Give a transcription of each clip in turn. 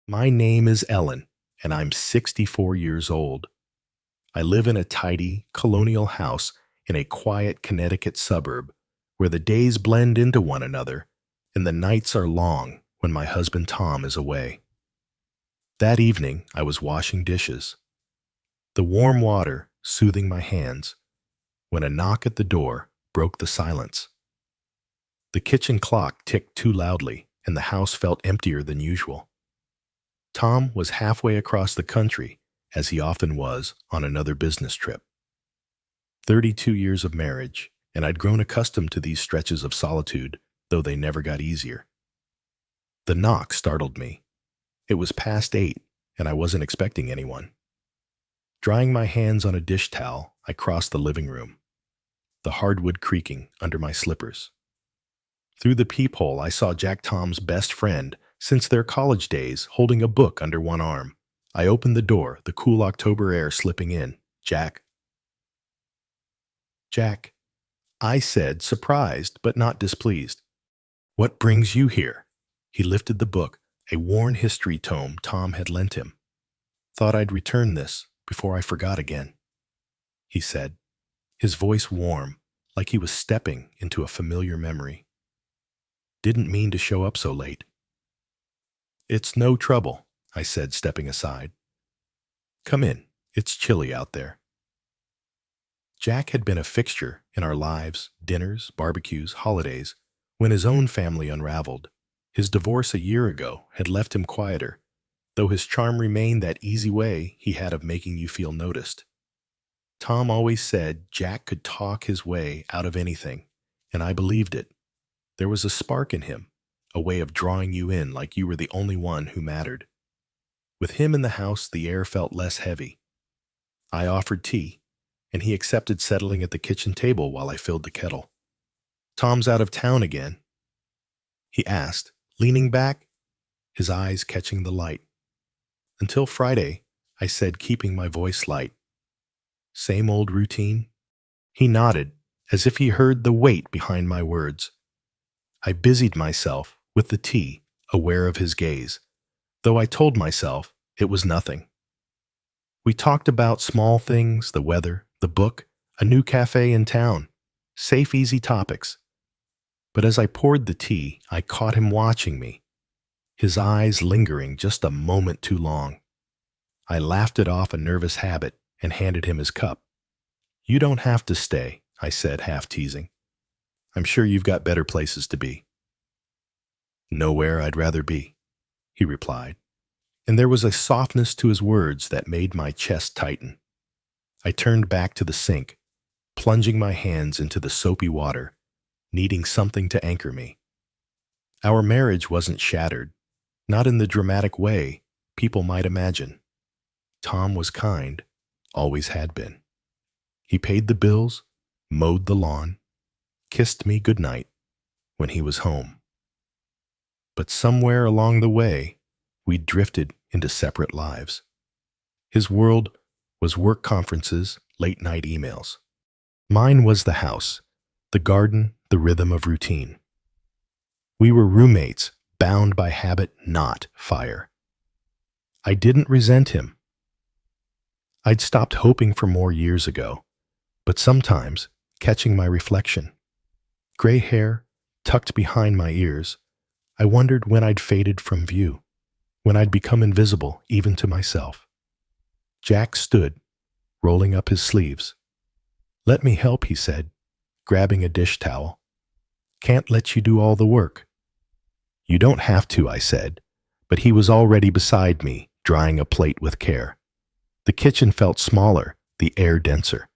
My name is Ellen, and I'm 64 years old. I live in a tidy, colonial house in a quiet Connecticut suburb where the days blend into one another and the nights are long when my husband Tom is away. That evening, I was washing dishes, the warm water soothing my hands, when a knock at the door broke the silence. The kitchen clock ticked too loudly, and the house felt emptier than usual. Tom was halfway across the country, as he often was on another business trip. 32 years of marriage, and I'd grown accustomed to these stretches of solitude, though they never got easier. The knock startled me. It was past 8, and I wasn't expecting anyone. Drying my hands on a dish towel, I crossed the living room, the hardwood creaking under my slippers. Through the peephole, I saw Jack Tom's best friend since their college days, holding a book under one arm. I opened the door, the cool October air slipping in. Jack. Jack, I said, surprised but not displeased. What brings you here? He lifted the book, a worn history tome Tom had lent him. Thought I'd return this before I forgot again, he said, his voice warm, like he was stepping into a familiar memory. Didn't mean to show up so late. It's no trouble, I said, stepping aside. Come in, it's chilly out there. Jack had been a fixture in our lives, dinners, barbecues, holidays, when his own family unraveled. His divorce a year ago had left him quieter, though his charm remained that easy way he had of making you feel noticed. Tom always said Jack could talk his way out of anything, and I believed it. There was a spark in him, a way of drawing you in like you were the only one who mattered. With him in the house, the air felt less heavy. I offered tea, and he accepted settling at the kitchen table while I filled the kettle. Tom's out of town again? He asked, leaning back, his eyes catching the light. Until Friday, I said, keeping my voice light. Same old routine? He nodded, as if he heard the weight behind my words. I busied myself with the tea, aware of his gaze, though I told myself it was nothing. We talked about small things, the weather, the book, a new cafe in town, safe, easy topics. But as I poured the tea, I caught him watching me, his eyes lingering just a moment too long. I laughed it off a nervous habit and handed him his cup. You don't have to stay, I said, half teasing. I'm sure you've got better places to be. Nowhere I'd rather be, he replied, and there was a softness to his words that made my chest tighten. I turned back to the sink, plunging my hands into the soapy water, needing something to anchor me. Our marriage wasn't shattered, not in the dramatic way people might imagine. Tom was kind, always had been. He paid the bills, mowed the lawn, kissed me goodnight when he was home. But somewhere along the way, we drifted into separate lives. His world was work conferences, late-night emails. Mine was the house, the garden, the rhythm of routine. We were roommates, bound by habit, not fire. I didn't resent him. I'd stopped hoping for more years ago, but sometimes, catching my reflection, gray hair tucked behind my ears, I wondered when I'd faded from view, when I'd become invisible even to myself. Jack stood, rolling up his sleeves. Let me help, he said, grabbing a dish towel. Can't let you do all the work. You don't have to, I said, but he was already beside me, drying a plate with care. The kitchen felt smaller, the air denser.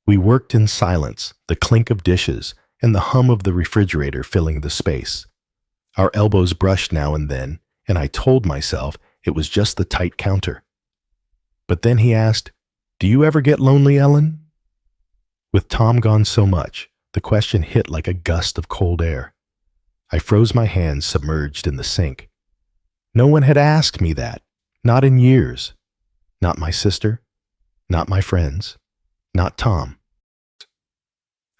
We worked in silence, the clink of dishes and the hum of the refrigerator filling the space. Our elbows brushed now and then, and I told myself it was just the tight counter. But then he asked, Do you ever get lonely, Ellen? With Tom gone so much, the question hit like a gust of cold air. I froze my hands submerged in the sink. No one had asked me that, not in years. Not my sister, not my friends, not Tom.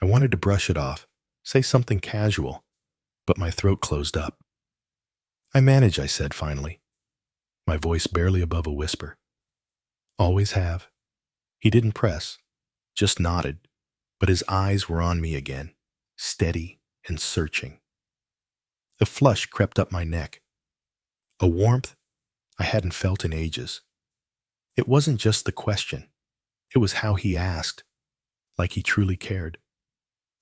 I wanted to brush it off, say something casual, but my throat closed up. I manage, I said finally. my voice barely above a whisper. Always have. He didn't press, just nodded, but his eyes were on me again, steady and searching. A flush crept up my neck, a warmth I hadn't felt in ages. It wasn't just the question, it was how he asked, like he truly cared,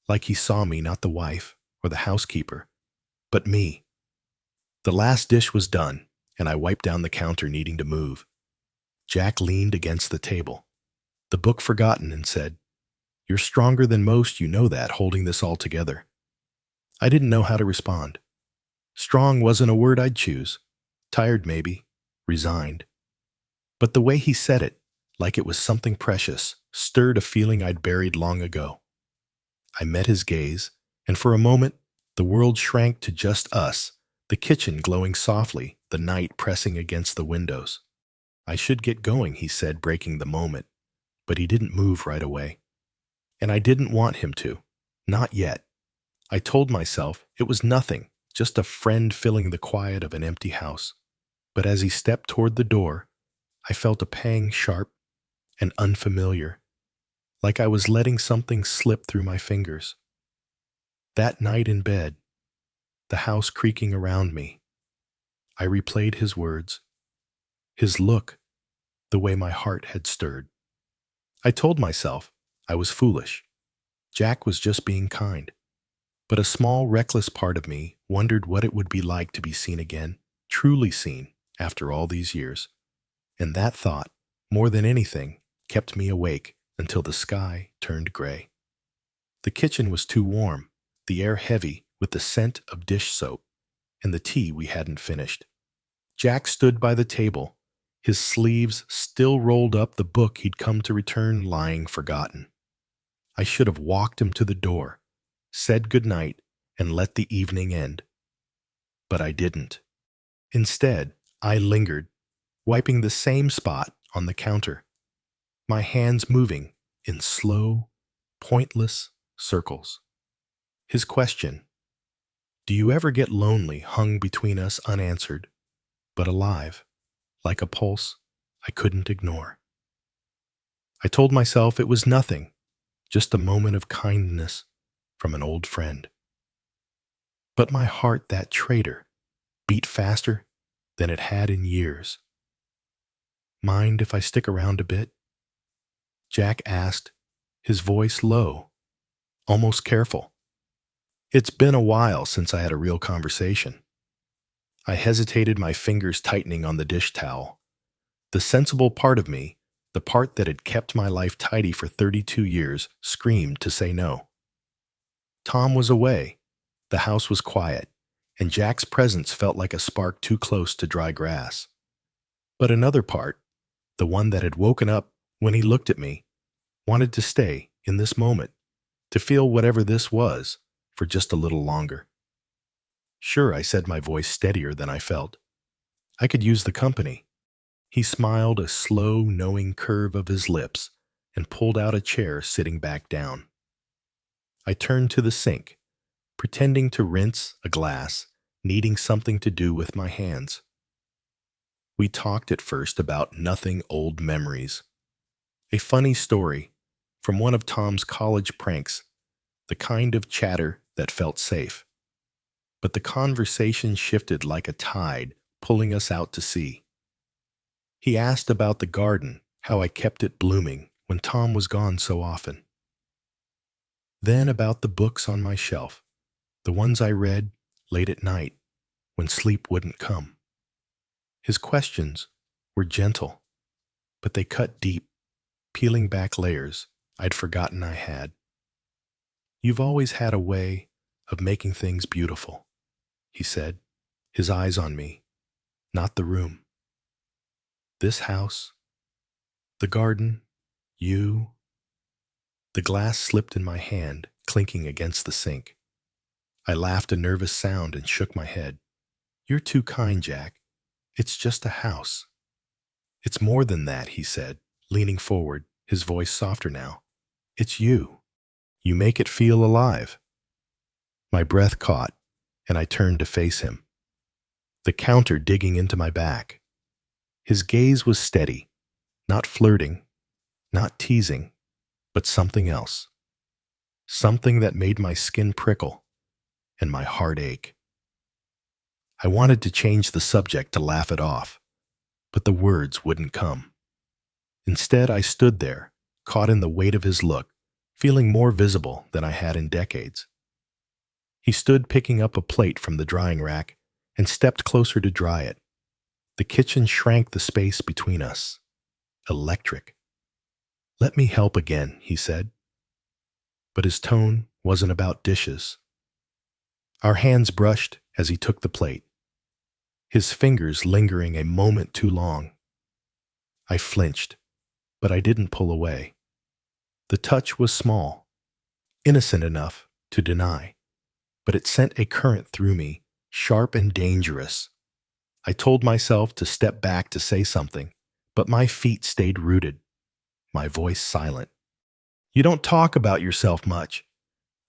like he saw me not the wife or the housekeeper, but me. The last dish was done, and I wiped down the counter, needing to move. Jack leaned against the table, the book forgotten, and said, "You're stronger than most, you know that, holding this all together." I didn't know how to respond. Strong wasn't a word I'd choose. Tired, maybe. Resigned. But the way he said it, like it was something precious, stirred a feeling I'd buried long ago. I met his gaze, and for a moment, the world shrank to just us, the kitchen glowing softly, the night pressing against the windows. "I should get going," he said, breaking the moment, but he didn't move right away. And I didn't want him to. Not yet. I told myself it was nothing, just a friend filling the quiet of an empty house. But as he stepped toward the door, I felt a pang, sharp and unfamiliar, like I was letting something slip through my fingers. That night in bed, the house creaking around me, I replayed his words, his look, the way my heart had stirred. I told myself I was foolish. Jack was just being kind. But a small, reckless part of me wondered what it would be like to be seen again, truly seen, after all these years. And that thought, more than anything, kept me awake until the sky turned gray. The kitchen was too warm, the air heavy with the scent of dish soap, and the tea we hadn't finished. Jack stood by the table, his sleeves still rolled up, the book he'd come to return lying forgotten. I should have walked him to the door, said goodnight, and let the evening end. But I didn't. Instead, I lingered, wiping the same spot on the counter, my hands moving in slow, pointless circles. His question, "Do you ever get lonely?" hung between us unanswered, but alive, like a pulse I couldn't ignore. I told myself it was nothing, just a moment of kindness from an old friend. But my heart, that traitor, beat faster than it had in years. "Mind if I stick around a bit?" Jack asked, his voice low, almost careful. It's been a while since I had a real conversation. I hesitated, my fingers tightening on the dish towel. The sensible part of me, the part that had kept my life tidy for 32 years, screamed to say no. Tom was away, the house was quiet, and Jack's presence felt like a spark too close to dry grass. But another part, the one that had woken up when he looked at me, wanted to stay in this moment, to feel whatever this was for just a little longer. "Sure," I said, my voice steadier than I felt. "I could use the company." He smiled, a slow, knowing curve of his lips, and pulled out a chair, sitting back down. I turned to the sink, pretending to rinse a glass, needing something to do with my hands. We talked at first about nothing, old memories. A funny story from one of Tom's college pranks, the kind of chatter that felt safe. But the conversation shifted like a tide, pulling us out to sea. He asked about the garden, how I kept it blooming when Tom was gone so often. Then about the books on my shelf, the ones I read late at night when sleep wouldn't come. His questions were gentle, but they cut deep, peeling back layers I'd forgotten I had. "You've always had a way of making things beautiful," he said, his eyes on me, not the room. "This house, the garden, you." The glass slipped in my hand, clinking against the sink. I laughed a nervous sound and shook my head. "You're too kind, Jack. It's just a house." "It's more than that," he said, leaning forward, his voice softer now. "It's you. You make it feel alive." My breath caught, and I turned to face him, the counter digging into my back. His gaze was steady, not flirting, not teasing, but something else. Something that made my skin prickle and my heart ache. I wanted to change the subject to laugh it off, but the words wouldn't come. Instead, I stood there, caught in the weight of his look, feeling more visible than I had in decades. He stood picking up a plate from the drying rack and stepped closer to dry it. The kitchen shrank the space between us. Electric. "Let me help again," he said. But his tone wasn't about dishes. Our hands brushed as he took the plate, his fingers lingering a moment too long. I flinched, but I didn't pull away. The touch was small, innocent enough to deny, but it sent a current through me, sharp and dangerous. I told myself to step back to say something, but my feet stayed rooted, my voice silent. "You don't talk about yourself much,"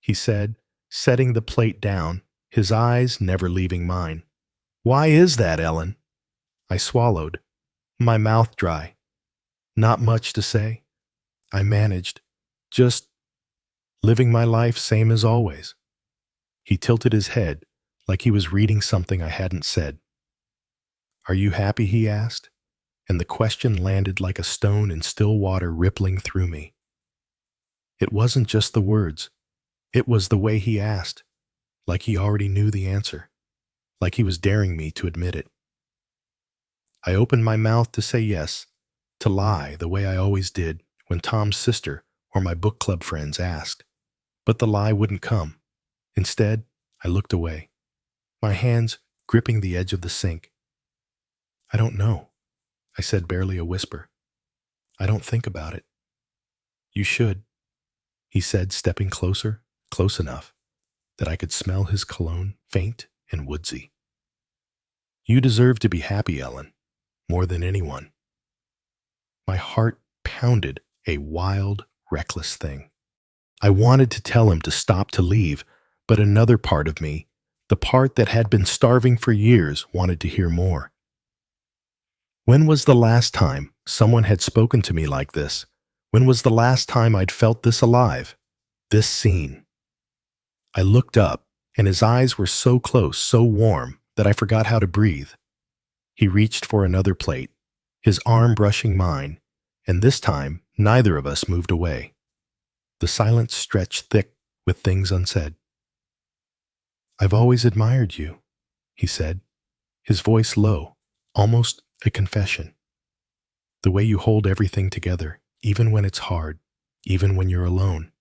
he said, setting the plate down, his eyes never leaving mine. "Why is that, Ellen?" I swallowed, my mouth dry. "Not much to say. I managed. Just living my life same as always." He tilted his head like he was reading something I hadn't said. "Are you happy?" he asked, and the question landed like a stone in still water rippling through me. It wasn't just the words. It was the way he asked, like he already knew the answer, like he was daring me to admit it. I opened my mouth to say yes, to lie the way I always did when Tom's sister or my book club friends asked. But the lie wouldn't come. Instead, I looked away, my hands gripping the edge of the sink. "I don't know," I said, barely a whisper. "I don't think about it." "You should," he said, stepping closer, close enough that I could smell his cologne, faint and woodsy. "You deserve to be happy, Ellen, more than anyone." My heart pounded, a wild, reckless thing. I wanted to tell him to stop, to leave, but another part of me, the part that had been starving for years, wanted to hear more. When was the last time someone had spoken to me like this? When was the last time I'd felt this alive? This seen? I looked up, and his eyes were so close, so warm, that I forgot how to breathe. He reached for another plate, his arm brushing mine, and this time neither of us moved away. The silence stretched thick with things unsaid. "I've always admired you," he said, his voice low, almost a confession. "The way you hold everything together, even when it's hard, even when you're alone."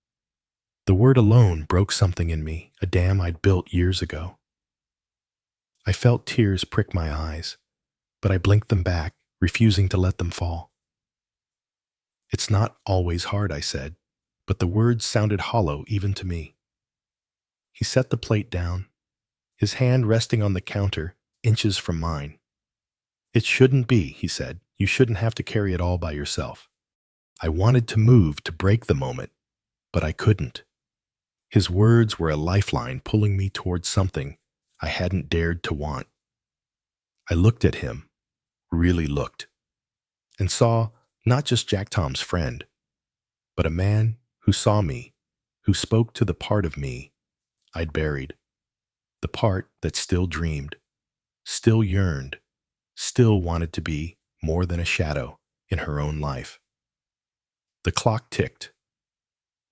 The word alone broke something in me, a dam I'd built years ago. I felt tears prick my eyes, but I blinked them back, refusing to let them fall. "It's not always hard," I said, but the words sounded hollow even to me. He set the plate down, his hand resting on the counter, inches from mine. "It shouldn't be," he said. "You shouldn't have to carry it all by yourself." I wanted to move, to break the moment, but I couldn't. His words were a lifeline pulling me towards something I hadn't dared to want. I looked at him, really looked, and saw not just Jack Tom's friend, but a man who saw me, who spoke to the part of me I'd buried, the part that still dreamed, still yearned, still wanted to be more than a shadow in her own life. The clock ticked,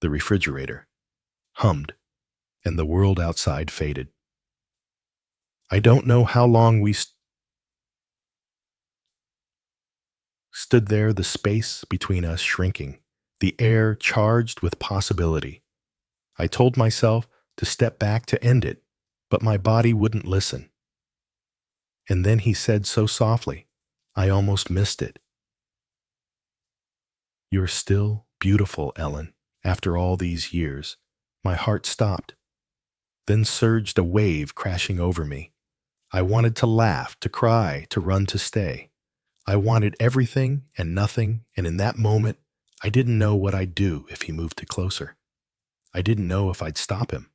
the refrigerator hummed, and the world outside faded. I don't know how long we stood there, the space between us shrinking, the air charged with possibility. I told myself to step back, to end it, but my body wouldn't listen. And then he said so softly, I almost missed it. "You're still beautiful, Ellen, after all these years." My heart stopped, then surged a wave crashing over me. I wanted to laugh, to cry, to run, to stay. I wanted everything and nothing, and in that moment, I didn't know what I'd do if he moved closer. I didn't know if I'd stop him.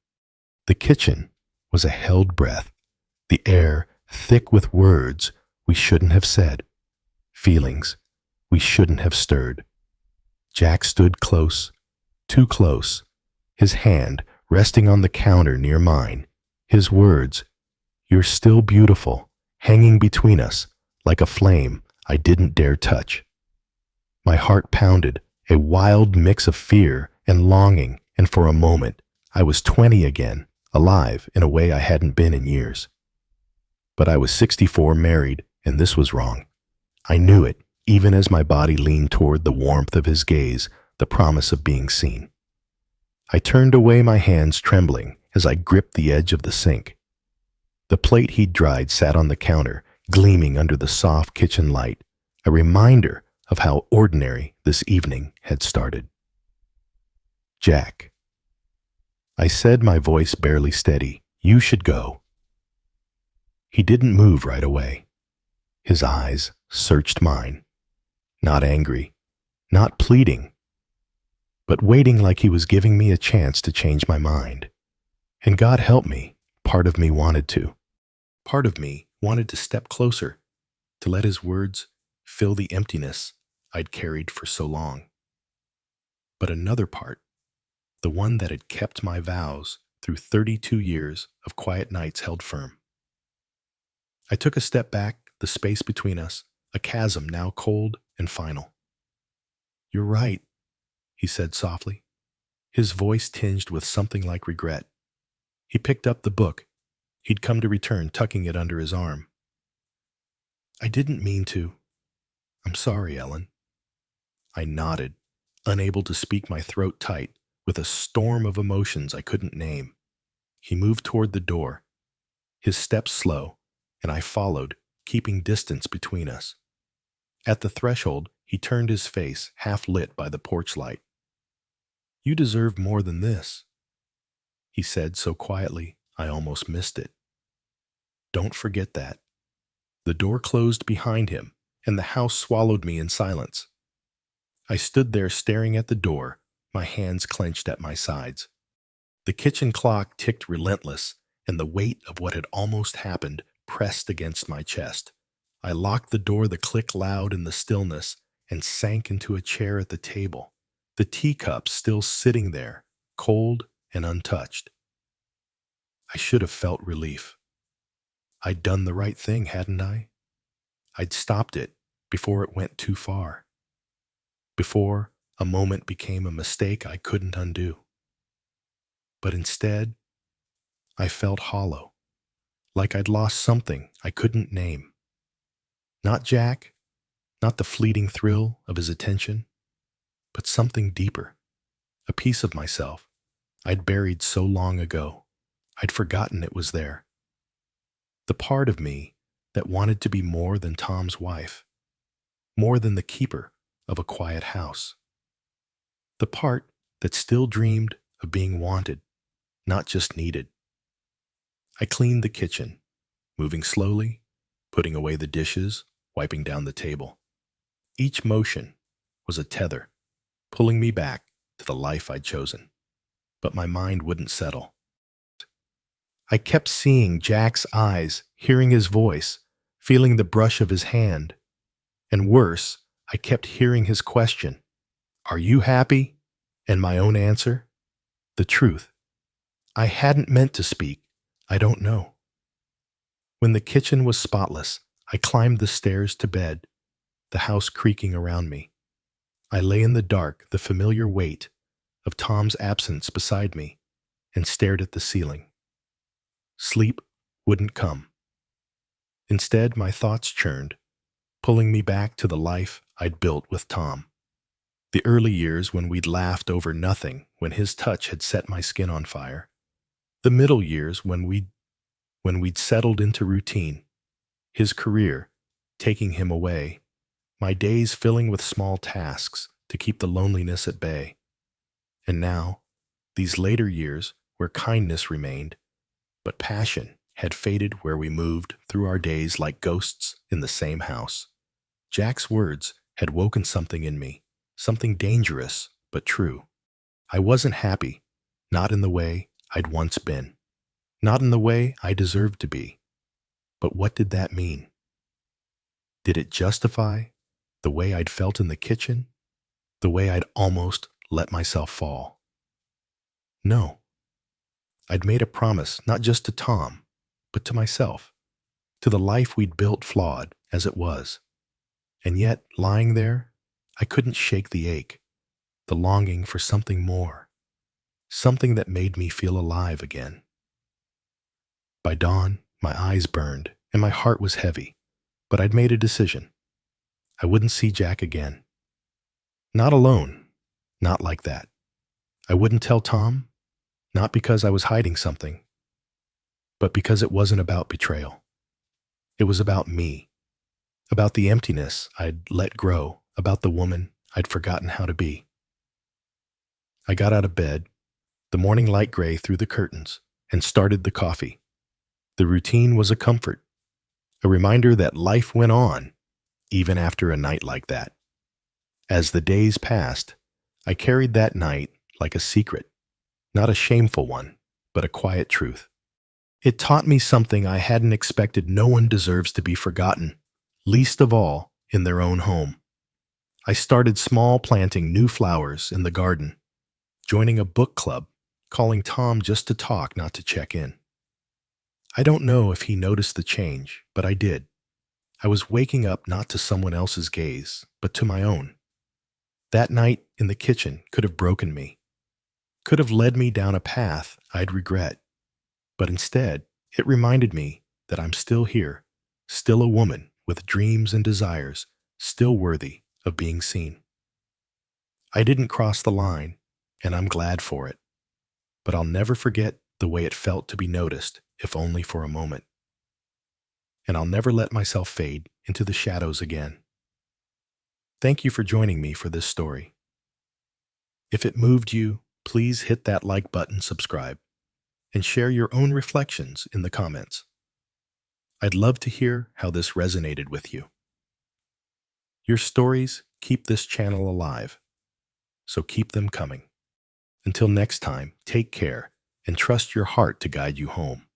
The kitchen was a held breath, the air thick with words we shouldn't have said, feelings we shouldn't have stirred. Jack stood close, too close, his hand resting on the counter near mine, his words, "You're still beautiful," hanging between us like a flame I didn't dare touch. My heart pounded, a wild mix of fear and longing, and for a moment I was 20 again, alive in a way I hadn't been in years. But I was 64, married, and this was wrong. I knew it, even as my body leaned toward the warmth of his gaze, the promise of being seen. I turned away, my hands trembling as I gripped the edge of the sink. The plate he'd dried sat on the counter, gleaming under the soft kitchen light, a reminder of how ordinary this evening had started. "Jack," I said, my voice barely steady, "you should go." He didn't move right away. His eyes searched mine, not angry, not pleading, but waiting, like he was giving me a chance to change my mind. And God help me, part of me wanted to. Part of me wanted to step closer, to let his words fill the emptiness I'd carried for so long. But another part, the one that had kept my vows through 32 years of quiet nights, held firm. I took a step back, the space between us, a chasm now cold and final. "You're right," he said softly, his voice tinged with something like regret. He picked up the book he'd come to return, tucking it under his arm. "I didn't mean to. I'm sorry, Ellen." I nodded, unable to speak, my throat tight with a storm of emotions I couldn't name. He moved toward the door, his steps slow, and I followed, keeping distance between us. At the threshold, he turned, his face half lit by the porch light. "You deserve more than this," he said so quietly I almost missed it. "Don't forget that." The door closed behind him, and the house swallowed me in silence. I stood there staring at the door, my hands clenched at my sides. The kitchen clock ticked relentless, and the weight of what had almost happened pressed against my chest. I locked the door, the click loud in the stillness, and sank into a chair at the table, the teacup still sitting there, cold and untouched. I should have felt relief. I'd done the right thing, hadn't I? I'd stopped it before it went too far, before a moment became a mistake I couldn't undo. But instead, I felt hollow, like I'd lost something I couldn't name. Not Jack, not the fleeting thrill of his attention, but something deeper, a piece of myself I'd buried so long ago, I'd forgotten it was there. The part of me that wanted to be more than Tom's wife, more than the keeper of a quiet house. The part that still dreamed of being wanted, not just needed. I cleaned the kitchen, moving slowly, putting away the dishes, wiping down the table. Each motion was a tether, pulling me back to the life I'd chosen. But my mind wouldn't settle. I kept seeing Jack's eyes, hearing his voice, feeling the brush of his hand. And worse, I kept hearing his question, "Are you happy?" And my own answer, the truth. I hadn't meant to speak. I don't know. When the kitchen was spotless, I climbed the stairs to bed, the house creaking around me. I lay in the dark, the familiar weight of Tom's absence beside me, and stared at the ceiling. Sleep wouldn't come. Instead, my thoughts churned, pulling me back to the life I'd built with Tom. The early years when we'd laughed over nothing, when his touch had set my skin on fire. The middle years when we'd settled into routine, his career taking him away, my days filling with small tasks to keep the loneliness at bay. And now, these later years where kindness remained, but passion had faded, where we moved through our days like ghosts in the same house. Jack's words had woken something in me, something dangerous but true. I wasn't happy, not in the way I'd once been, not in the way I deserved to be. But what did that mean? Did it justify The way I'd felt in the kitchen, the way I'd almost let myself fall. No, I'd made a promise not just to Tom, but to myself, to the life we'd built flawed as it was. And yet, lying there, I couldn't shake the ache, the longing for something more, something that made me feel alive again. By dawn, my eyes burned and my heart was heavy, but I'd made a decision. I wouldn't see Jack again. Not alone, not like that. I wouldn't tell Tom, not because I was hiding something, but because it wasn't about betrayal. It was about me, about the emptiness I'd let grow, about the woman I'd forgotten how to be. I got out of bed, the morning light gray through the curtains, and started the coffee. The routine was a comfort, a reminder that life went on, even after a night like that. As the days passed, I carried that night like a secret, not a shameful one, but a quiet truth. It taught me something I hadn't expected: no one deserves to be forgotten, least of all in their own home. I started small, planting new flowers in the garden, joining a book club, calling Tom just to talk, not to check in. I don't know if he noticed the change, but I did. I was waking up not to someone else's gaze, but to my own. That night in the kitchen could have broken me, could have led me down a path I'd regret. But instead, it reminded me that I'm still here, still a woman with dreams and desires, still worthy of being seen. I didn't cross the line, and I'm glad for it. But I'll never forget the way it felt to be noticed, if only for a moment. And I'll never let myself fade into the shadows again. Thank you for joining me for this story. If it moved you, please hit that like button, subscribe, and share your own reflections in the comments. I'd love to hear how this resonated with you. Your stories keep this channel alive, so keep them coming. Until next time, take care and trust your heart to guide you home.